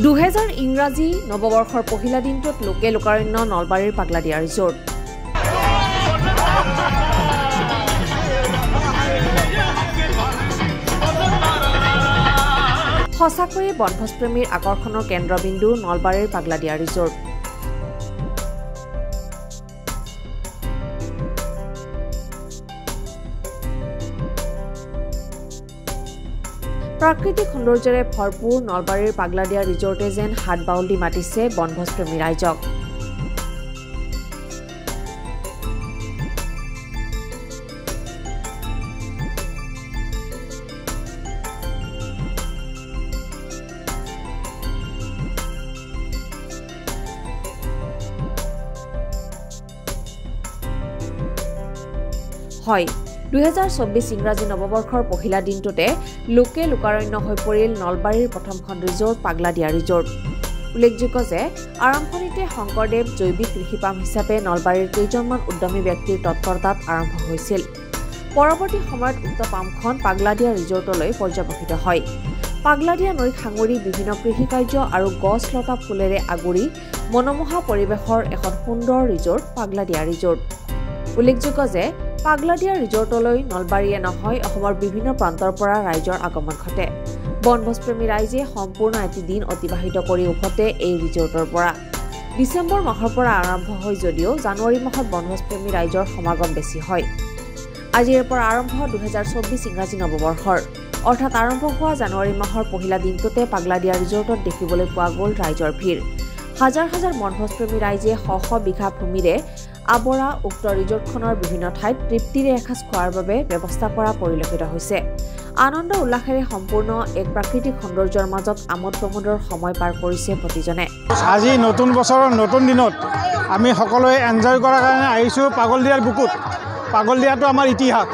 2000 ইংৰাজী নৱবৰ্ষৰ পহিলা দিনটোত লোকে লোকাৰণ্য নলবাৰীৰ পাগলাদিয়া ৰিজৰ্ট। সঁচাকৈয়ে বনভোজপ্ৰেমীৰ আকৰ্ষণৰ কেন্দ্ৰবিন্দু নলবাৰীৰ পাগলাদিয়া ৰিজৰ্ট। প্ৰাকৃতিক সৌন্দৰ্যৰে ভৰপূৰ নলবাৰীৰ পাগলাদিয়া ৰিজৰ্টে যেন হাত বাউল দি মাতিছে বনভোজপ্ৰেমী ৰাইজক। হয়, 2024 ইংৰাজী নৱবৰ্ষৰ পহিলা দিনটোতে লোকে লোকাৰণ্য হৈ পৰিল নলবাৰীৰ প্ৰথমখন ৰিজৰ্ট পাগলাদিয়া ৰিজৰ্ট। উল্লেখযোগ্য যে আৰম্ভণিতে শংকৰদেৱ জৈৱিক কৃষি পাম হিচাপে নলবাৰীৰ কেইজনমান উদ্যমী ব্যক্তিৰ তৎপৰতাত আৰম্ভ হৈছিল। পৰৱৰ্তী সময়ত উক্ত পামখন পাগলাদিয়া ৰিজৰ্টলৈ পৰ্যবেক্ষিত হয়। পাগলাদিয়া নৈক সাঙুৰি বিভিন্ন কৃষিকাৰ্য আৰু গছ লতা ফুলেৰে আগুৰি মনোমোহা পৰিৱেশৰ এখন সুন্দৰ ৰিজৰ্ট পাগলাদিয়া ৰিজৰ্ট। উল্লেখযোগ্য যে পাগলাদিয়া ৰিজৰ্টলৈ নলবাৰীয়ে নহয় অসমৰ বিভিন্ন প্ৰান্তৰ পৰা ৰাইজৰ আগমন ঘটে। বনভোজপ্ৰেমী ৰাইজে সম্পূৰ্ণ এটি দিন অতিবাহিত কৰি উভতে এই ৰিজৰ্টৰ পৰা। ডিচেম্বৰ মাহৰ পৰা আৰম্ভ হয় যদিও জানুৱাৰী মাহত বনভোজপ্ৰেমী ৰাইজৰ সমাগম বেছি হয়। আজিৰ পৰা আৰম্ভ 2024 ইংৰাজী নৱবৰ্ষৰ অৰ্থাৎ আৰম্ভ হোৱা জানুৱাৰী মাহৰ পহিলা দিনটোতে পাগলাদিয়া ৰিজৰ্টত দেখিবলৈ পোৱা গ'ল ৰাইজৰ ভিৰ। হাজাৰ হাজাৰ বনভোজপ্ৰেমী ৰাইজে শ শ বিঘা ভূমিৰে আৱৰা উক্ত ৰিজৰ্টখনৰ বিভিন্ন ঠাইত তৃপ্তিৰে এসাঁজ খোৱাৰ বাবে ব্যৱস্থা কৰা পৰিলক্ষিত হৈছে। আনন্দ উল্লাসেৰে সম্পূৰ্ণ এক প্ৰাকৃতিক সৌন্দৰ্যৰ মাজত আমোদ প্ৰমোদৰ সময় পাৰ কৰিছে প্ৰতিজনে। আজি নতুন বছৰৰ নতুন দিনত আমি সকলোৱে এনজয় কৰাৰ কাৰণে আহিছোঁ পাগলদিয়াৰ বুকুত। পাগলদিয়াটো আমাৰ ইতিহাস,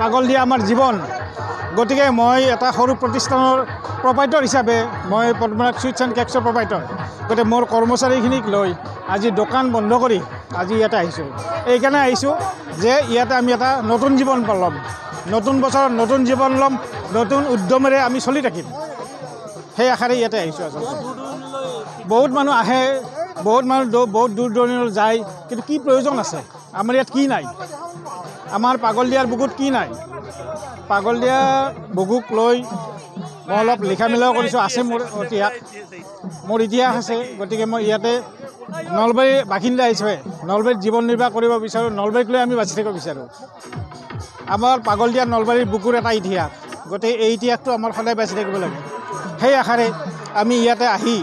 পাগলদিয়া আমাৰ জীৱন। গতিকে মই এটা সৰু প্ৰতিষ্ঠানৰ প্ৰপাইটৰ হিচাপে মই পদ্মনাথ চুইটছ এণ্ড কেকছৰ প্ৰপাইটৰ। গতিকে মোৰ কৰ্মচাৰীখিনিক লৈ আজি দোকান বন্ধ কৰি আজি ইয়াতে আহিছোঁ। এইকাৰণে আহিছোঁ যে ইয়াতে আমি এটা নতুন জীৱন ল'ম, নতুন বছৰত নতুন জীৱন ল'ম, নতুন উদ্যমেৰে আমি চলি থাকিম, সেই আশাৰে ইয়াতে আহিছোঁ। আচলতে বহুত মানুহ আহে, বহুত মানুহ বহুত দূৰ দূৰণিলৈ যায়, কিন্তু কি প্ৰয়োজন আছে? আমাৰ ইয়াত কি নাই? আমাৰ পাগলদিয়াৰ বুকুত কি নাই? পাগলদিয়া বুকুক লৈ মই অলপ লিখা মেলাও কৰিছোঁ। আছে মোৰ ইতিহাস আছে। গতিকে মই ইয়াতে নলবাৰীৰ বাসিন্দা হিচাপে নলবাৰীত জীৱন নিৰ্বাহ কৰিব বিচাৰোঁ, নলবাৰীক লৈ আমি বাচি থাকিব বিচাৰোঁ। আমাৰ পাগলদিয়া নলবাৰীৰ বুকুৰ এটা ইতিহাস, গতিকে এই ইতিহাসটো আমাৰ সদায় বাচি থাকিব লাগে। সেই আশাৰে আমি ইয়াতে আহি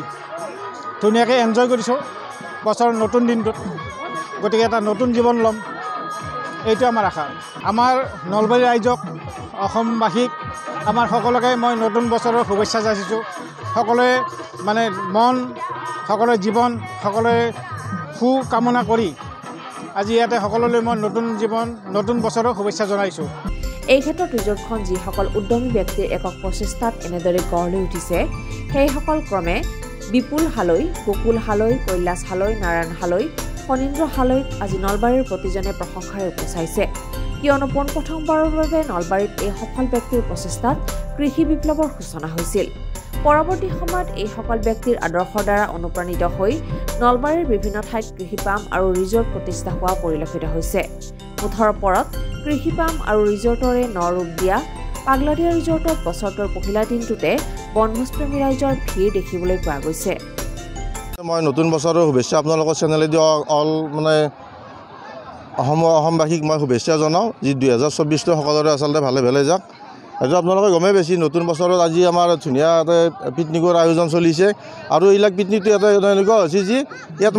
ধুনীয়াকৈ এনজয় কৰিছোঁ বছৰৰ নতুন দিনটোত। গতিকে এটা নতুন জীৱন ল'ম, এইটো আমাৰ আশা। আমাৰ নলবাৰী ৰাইজক, অসমবাসীক, আমাৰ সকলোকে মই নতুন বছৰৰ শুভেচ্ছা যাচিছোঁ। সকলোৱে মানে মন, সকলোৰে জীৱন, সকলোৰে সুকামনা কৰি আজি ইয়াতে সকলোলৈ মই নতুন জীৱন, নতুন বছৰৰ শুভেচ্ছা জনাইছোঁ। এই ক্ষেত্ৰত ৰিজৰ্টখন যিসকল উদ্যমী ব্যক্তিৰ একক প্ৰচেষ্টাত এনেদৰে গঢ় লৈ উঠিছে সেইসকল ক্ৰমে বিপুল হালৈ, গোকুল হালৈ, কৈলাশ হালৈ, নাৰায়ণ হালৈ, ফণীন্দ্ৰ হালৈক আজি নলবাৰীৰ প্ৰতিজনে প্ৰশংসাৰে উপচাইছে। কিয়নো পোনপ্ৰথমবাৰৰ বাবে নলবাৰীত এই সফল ব্যক্তিৰ প্ৰচেষ্টাত কৃষি বিপ্লৱৰ সূচনা হৈছিল। পৰৱৰ্তী সময়ত এইসকল ব্যক্তিৰ আদৰ্শৰ দ্বাৰা অনুপ্ৰাণিত হৈ নলবাৰীৰ বিভিন্ন ঠাইত কৃষি পাম আৰু ৰিজৰ্ট প্ৰতিষ্ঠা হোৱা পৰিলক্ষিত হৈছে। মুঠৰ ওপৰত কৃষি পাম আৰু ৰিজৰ্টৰে নৰূপ দিয়া পাগলাদিয়া ৰিজৰ্টত বছৰটোৰ পহিলা দিনটোতে বনভোজপ্ৰেমী ৰাইজৰ ভিৰ দেখিবলৈ পোৱা গৈছে। মই নতুন বছৰৰ শুভেচ্ছা আপোনালোকৰ চেনেলেদি মানে অসমবাসীক মই শুভেচ্ছা জনাওঁ। যি 2024টো সকলোৰে আচলতে ভালে ভালে যাওক। এইটো আপোনালোকে গমেই বেছি নতুন বছৰত আজি আমাৰ ধুনীয়া এটা পিকনিকৰ আয়োজন চলিছে। আৰু এইবিলাক পিকনিকটো এটা এনেকুৱা হৈছে যি ইয়াত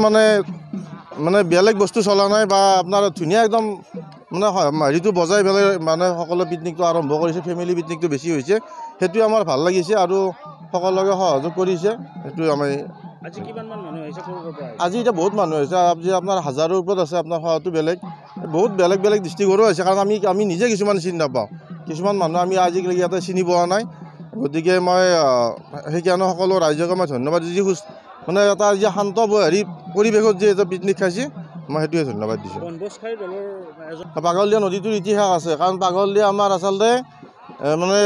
মানে বেলেগ বস্তু চলা নাই বা আপোনাৰ ধুনীয়া একদম মানে হেৰিটো বজাই পেলাই মানে সকলো পিকনিকটো আৰম্ভ কৰিছে। ফেমিলি পিকনিকটো বেছি হৈছে, সেইটোৱে আমাৰ ভাল লাগিছে আৰু সকলোকে সহযোগ কৰিছে। সেইটো আমি আজি কিমানমান মানুহ আহিছে? আজি এতিয়া বহুত মানুহ আহিছে, আপোনাৰ হাজাৰৰ ওপৰত আছে। আপোনাৰ সহায়টো বেলেগ, বহুত বেলেগ বেলেগ ডিষ্ট্ৰিক্টৰো আছে, কাৰণ আমি নিজে কিছুমান চিনি নাপাওঁ। কিছুমান মানুহ আমি আজিকালি ইয়াতে চিনি পোৱা নাই। গতিকে মই সেইকাৰণে সকলো ৰাইজকে মই ধন্যবাদ দিছোঁ। মানে এটা যে শান্ত পৰিৱেশত যে এটা পিকনিক খাইছে, মই সেইটোৱে ধন্যবাদ দিছোঁ। পাগলদিয়া নদীটোৰ ইতিহাস আছে, কাৰণ পাগলদিয়া আমাৰ আচলতে মানে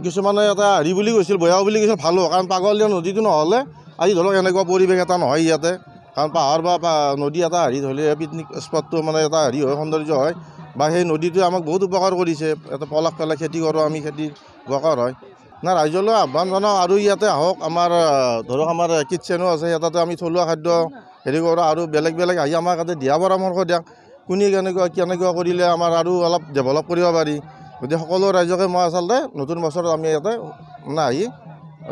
কিছুমানে এটা হেৰি বুলি কৈছিল, বেয়া বুলি কৈছিল, ভালো, কাৰণ পাগলদিয়া নদীটো নহ'লে আজি ধৰক এনেকুৱা পৰিৱেশ এটা নহয় ইয়াতে, কাৰণ পাহাৰ বা নদী এটা হেৰি হ'লে পিকনিক স্পটটো মানে এটা হেৰি হয়, সৌন্দৰ্য হয়, বা সেই নদীটোৱে আমাক বহুত উপকাৰ কৰিছে। এটা পলস পেলাই খেতি কৰোঁ, আমি খেতি উপকাৰ হয় না। ৰাইজলৈ আহ্বান জনাওঁ আৰু ইয়াতে আহক, আমাৰ ধৰক আমাৰ কিটচেনো আছে, ইয়াতে আমি থলুৱা খাদ্য হেৰি কৰোঁ, আৰু বেলেগ বেলেগ আহি আমাক ইয়াতে দিহা পৰামৰ্শ দিয়ক, কোনে কেনেকুৱা কৰিলে আমাৰ আৰু অলপ ডেভেলপ কৰিব পাৰি। গতিকে সকলো ৰাইজকে মই আচলতে নতুন বছৰত আমি ইয়াতে মানে আহি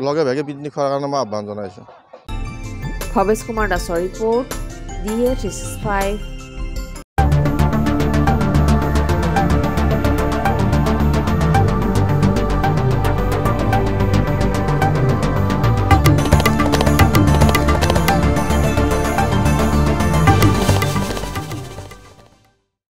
লগে ভাগে পিকনিক খোৱাৰ কাৰণে মই আহ্বান জনাইছোঁ। ভৱেশ কুমাৰ দাসৰ ৰিপৰ্ট, DA 365।